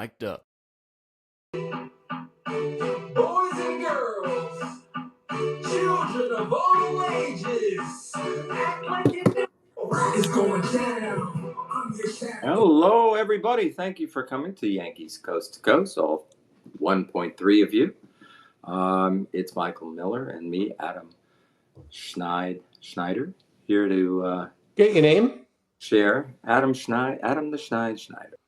Mic'd up. Boys and girls, children of all ages, act like you know it's going down. I'm your captain. Hello, everybody. Thank you for coming to Yankees Coast to Coast, all 1.3 of you. It's Michael Miller and me, Adam Schneider, here to Get your name. share. Adam the Schneider.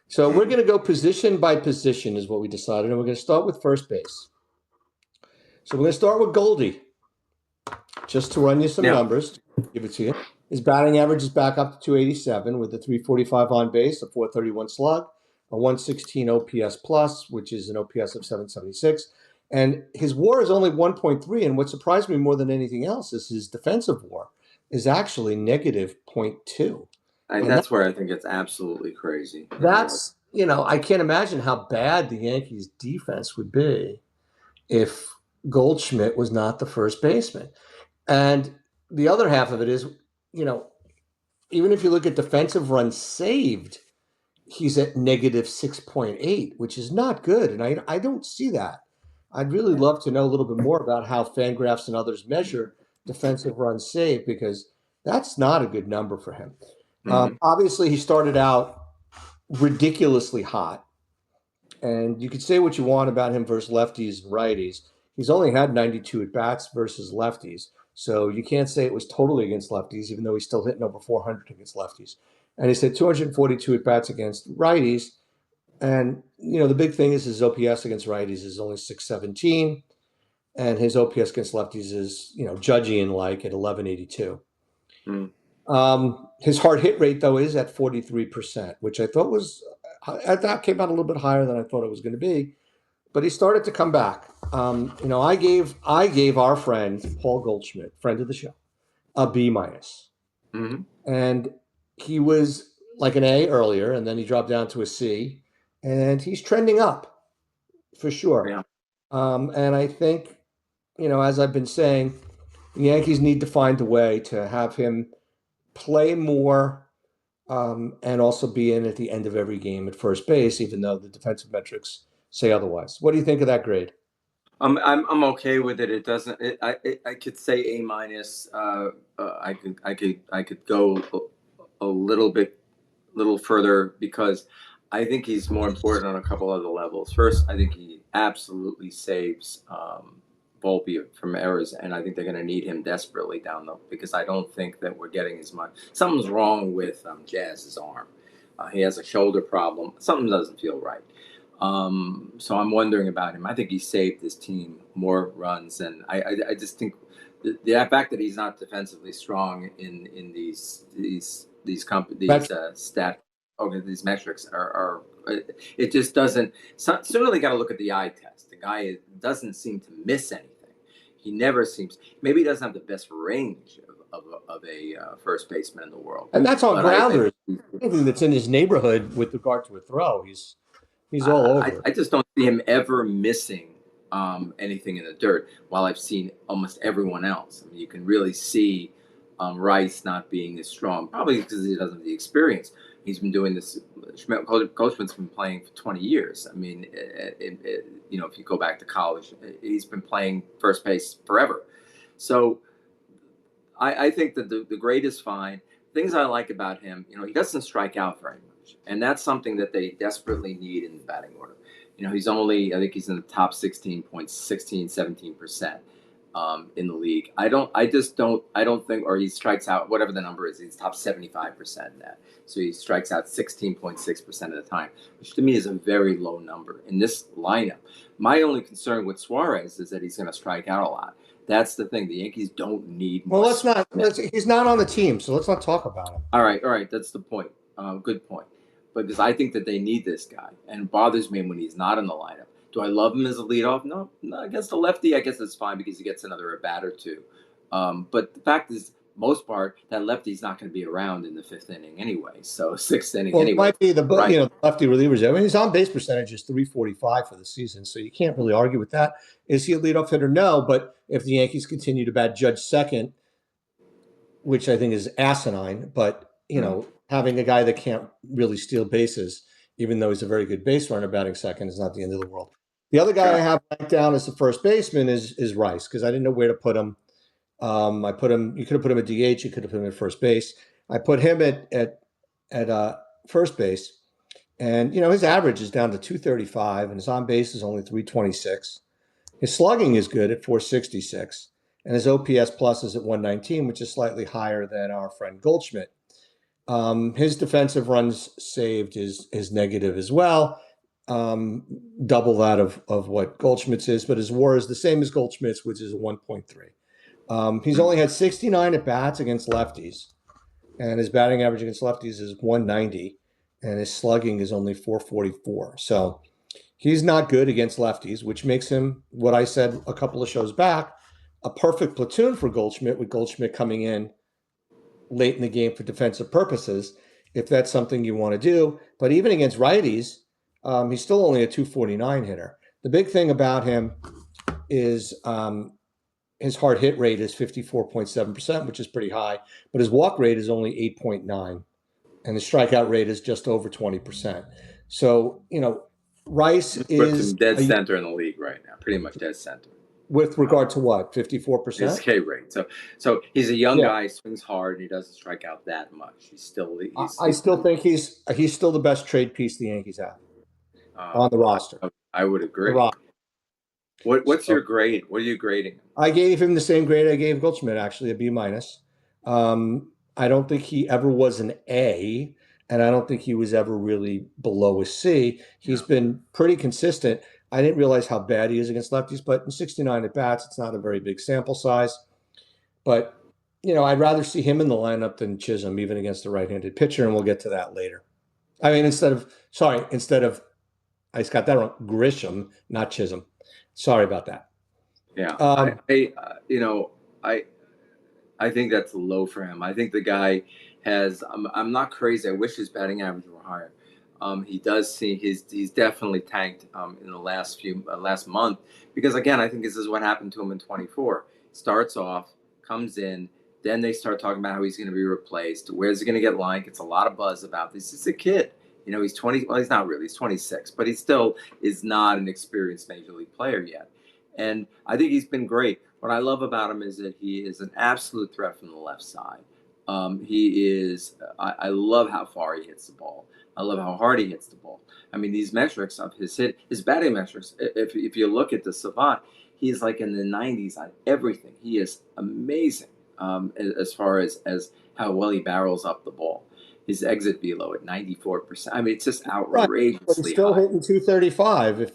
So we're going to go position by position is what we decided, and we're going to start with first base. So we're going to start with Goldie, just to run you some numbers, give it to you. His batting average is back up to 287 with a 345 on base, a 431 slug, a 116 OPS plus, which is an OPS of 776. And his WAR is only 1.3, and what surprised me more than anything else is his defensive WAR is actually negative 0.2. And that's where I think it's absolutely crazy. That's, I can't imagine how bad the Yankees defense would be if Goldschmidt was not the first baseman. And the other half of it is, even if you look at defensive runs saved, he's at negative 6.8, which is not good. And I don't see that. I'd really love to know a little bit more about how Fangraphs and others measure defensive runs saved, because that's not a good number for him. Obviously, he started out ridiculously hot, and you could say what you want about him versus lefties and righties. He's only had 92 at bats versus lefties, so you can't say it was totally against lefties, even though he's still hitting over 400 against lefties. And he's hit 242 at bats against righties, and the big thing is his OPS against righties is only 617, and his OPS against lefties is judging like at 1182. His hard hit rate, though, is at 43%, which I thought came out a little bit higher than I thought it was going to be. But he started to come back. I gave our friend Paul Goldschmidt, friend of the show, a B minus, and he was like an A earlier, and then he dropped down to a C, and he's trending up for sure. Yeah. And I think, as I've been saying, the Yankees need to find a way to have him play more, and also be in at the end of every game at first base, even though the defensive metrics say otherwise. What do you think of that grade? I'm okay with it. It doesn't. I could say A minus. I could go a little further, because I think he's more important on a couple other levels. First, I think he absolutely saves Volpe from errors, and I think they're going to need him desperately down low, because I don't think that we're getting as much. Something's wrong with Jazz's arm. He has a shoulder problem. Something doesn't feel right. So I'm wondering about him. I think he saved his team more runs, and I just think the fact that he's not defensively strong in these these metrics are it just doesn't. Certainly got to look at the eye test. The guy doesn't seem to miss anything. He never seems. Maybe he doesn't have the best range of a first baseman in the world. And that's on grounders. Anything that's in his neighborhood with regard to a throw, he's all over. I just don't see him ever missing anything in the dirt, while I've seen almost everyone else. I mean, you can really see Rice not being as strong, probably because he doesn't have the experience. He's been doing this. Goldschmidt's been playing for 20 years. I mean, if you go back to college, he's been playing first base forever. So I think that the grade is fine. Things I like about him, he doesn't strike out very much, and that's something that they desperately need in the batting order. He's only, I think he's in the top 17% in the league. I don't think, or he strikes out, whatever the number is, he's top 75% in that. So he strikes out 16.6% of the time, which to me is a very low number in this lineup. My only concern with Suarez is that he's going to strike out a lot. That's the thing. The Yankees don't need more. Well, he's not on the team, so let's not talk about him. All right. That's the point. Good point. Because I think that they need this guy, and it bothers me when he's not in the lineup. Do I love him as a leadoff? No. Against the lefty, I guess that's fine, because he gets another at bat or two. But the fact is, most part, that lefty's not going to be around in the fifth inning anyway. So sixth inning anyway. It might be the lefty relievers. I mean, his on base percentage is 345 for the season, so you can't really argue with that. Is he a leadoff hitter? No, but if the Yankees continue to bat Judge second, which I think is asinine, but having a guy that can't really steal bases even though he's a very good base runner, batting second is not the end of the world. The other guy I Sure. have ranked down as the first baseman is Rice, because I didn't know where to put him. I put him. You could have put him at DH. You could have put him at first base. I put him at first base, and his average is down to 235, and his on base is only 326. His slugging is good at 466, and his OPS plus is at 119, which is slightly higher than our friend Goldschmidt. His defensive runs saved is negative as well, um, double that of what Goldschmidt's is, but his WAR is the same as Goldschmidt's, which is a 1.3. He's only had 69 at bats against lefties, and his batting average against lefties is 190, and his slugging is only 444. So he's not good against lefties, which makes him, what I said a couple of shows back, a perfect platoon for Goldschmidt, with Goldschmidt coming in late in the game for defensive purposes, if that's something you want to do. But even against righties, he's still only a 249 hitter. The big thing about him is his hard hit rate is 54.7%, which is pretty high, but his walk rate is only 8.9, and his strikeout rate is just over 20%. So, Rice This puts is him dead center in the league right now, pretty much dead center. with regard to what, His 54%? K rate. So he's a young Yeah. guy, swings hard, and he doesn't strike out that much. He's I still think he's still the best trade piece the Yankees have on the roster. I would The agree. roster. What's So your grade? What are you grading him? I gave him the same grade I gave Goldschmidt, actually, a B minus. I don't think he ever was an A, and I don't think he was ever really below a C. He's been pretty consistent. I didn't realize how bad he is against lefties, but in 69 at bats, it's not a very big sample size. But I'd rather see him in the lineup than Chisholm, even against a right-handed pitcher, and we'll get to that later. I mean, instead of I just got that wrong. Grisham, not Chisholm. Sorry about that. Yeah, Um, I I think that's low for him. I think the guy has. I'm not crazy. I wish his batting average were higher. He does see he's definitely tanked in the last month, because again I think this is what happened to him in 24. Starts off, comes in, then they start talking about how he's going to be replaced. Where's he going to get line? It's a lot of buzz about this. He's a kid. He's 20. Well, he's not really. He's 26, but he still is not an experienced major league player yet. And I think he's been great. What I love about him is that he is an absolute threat from the left side. He is. I love how far he hits the ball. I love how hard he hits the ball. I mean, these metrics of his batting metrics. If you look at the Savant, he is like in the 90s on everything. He is amazing as far as how well he barrels up the ball. His exit velo at 94%. I mean, it's just right, but he's outrageously still high. hitting 235. If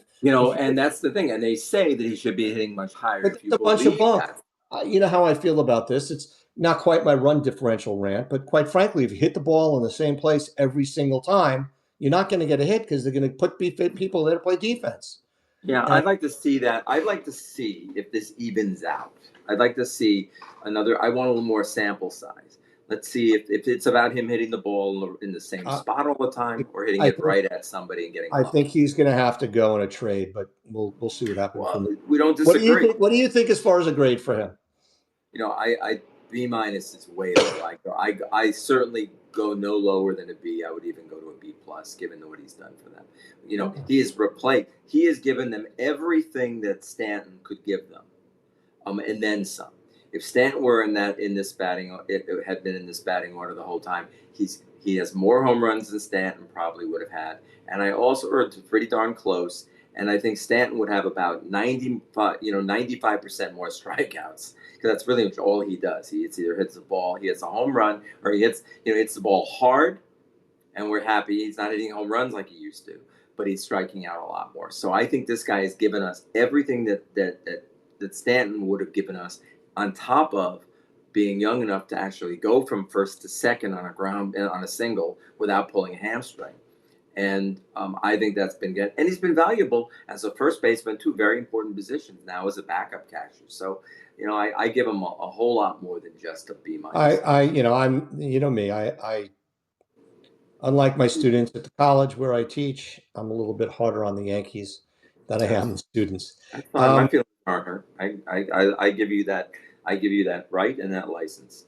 And that's the thing. And they say that he should be hitting much higher. but If it's you a bunch of believe bunk. that, You know how I feel about this. It's not quite my run differential rant, but quite frankly, if you hit the ball in the same place every single time, you're not going to get a hit, because they're going to put people there to play defense. yeah, And I'd like to see that. I'd like to see if this evens out. I'd like to see another. I want a little more sample size. Let's see if it's about him hitting the ball in the same uh, spot all the time, or hitting I it think right at somebody and getting I lucky. think he's going to have to go in a trade, but we'll see what happens Well, from. we don't What do you disagree. think? What do you think as far as a grade for him? I B minus is way low. I certainly go no lower than a B. I would even go to a B plus, given what he's done for them. Okay. He has replaced. He has given them everything that Stanton could give them, and then some. If Stanton were in this batting, it had been in this batting order the whole time. He has more home runs than Stanton probably would have had, and I also heard pretty darn close. And I think Stanton would have about 95% more strikeouts, because that's really much all he does. He either hits the ball, he hits a home run, or hits the ball hard, and we're happy he's not hitting home runs like he used to, but he's striking out a lot more. So I think this guy has given us everything that Stanton would have given us, on top of being young enough to actually go from first to second on a single without pulling a hamstring. And I think that's been good. And he's been valuable as a first baseman, two very important positions now as a backup catcher. So, I give him a whole lot more than just a B minus. I'm, me. I unlike my students at the college where I teach, I'm a little bit harder on the Yankees than I am the students. That's fine. My Um, feelings aren't hurt. I give you that. I give you that right and that license.